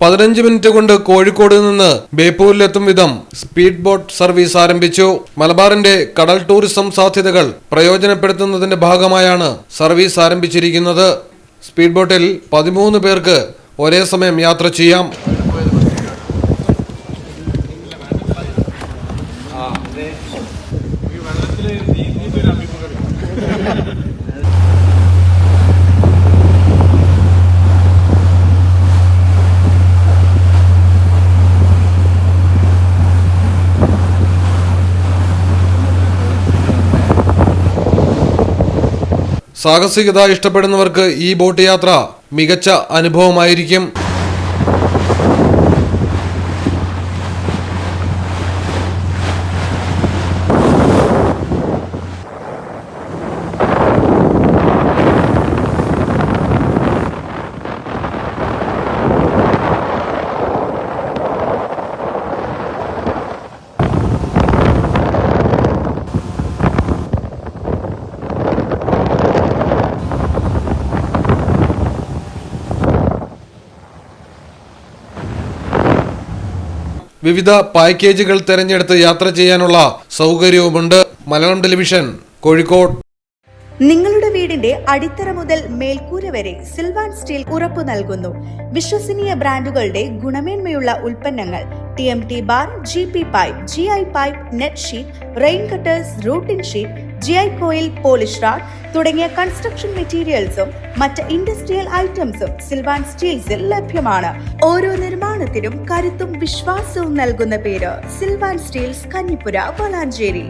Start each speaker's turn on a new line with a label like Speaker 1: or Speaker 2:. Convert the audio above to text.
Speaker 1: 15 minute കൊണ്ട് കോഴിക്കോട് നിന്ന് ബേപ്പൂരിലെത്തും വിധം സ്പീഡ് ബോട്ട് സർവീസ് ആരംഭിച്ചു. മലബാറിന്റെ കടൽ ടൂറിസം സാധ്യതകൾ പ്രയോജനപ്പെടുത്തുന്നതിന്റെ ഭാഗമായാണ് സർവീസ് ആരംഭിച്ചിരിക്കുന്നത്. സ്പീഡ് ബോട്ടിൽ 13 പേർക്ക് ഒരേ സമയം യാത്ര ചെയ്യാം. സാഹസികത ഇഷ്ടപ്പെടുന്നവർക്ക് ഈ ബോട്ട് യാത്ര മികച്ച അനുഭവമായിരിക്കും. വിവിധ പാക്കേജുകൾ തിരഞ്ഞെടുത്ത് യാത്ര ചെയ്യാനുള്ള സൗകര്യവുമുണ്ട്. മലയാളം ടെലിവിഷൻ, കോഴിക്കോട്.
Speaker 2: നിങ്ങളുടെ വീടിന്റെ അടിത്തറ മുതൽ മേൽക്കൂര വരെ സിൽവാൻ സ്റ്റീൽ ഉറപ്പു നൽകുന്നു. വിശ്വസനീയ ബ്രാൻഡുകളുടെ ഗുണമേന്മയുള്ള ഉൽപ്പന്നങ്ങൾ TMT bar, GP pipe, GI pipe, net sheet, rain cutters, routing sheet, GI coil, polish RAD തുടങ്ങിയ കൺസ്ട്രക്ഷൻ മെറ്റീരിയൽസും മറ്റ് ഇൻഡസ്ട്രിയൽ ഐറ്റംസും സിൽവാൻ സ്റ്റീൽസിൽ ലഭ്യമാണ്. ഓരോ നിർമ്മാണത്തിനും കരുത്തും വിശ്വാസവും നൽകുന്ന പേര് സിൽവാൻ സ്റ്റീൽസ്, കഞ്ഞിപ്പുര, വളാഞ്ചേരി.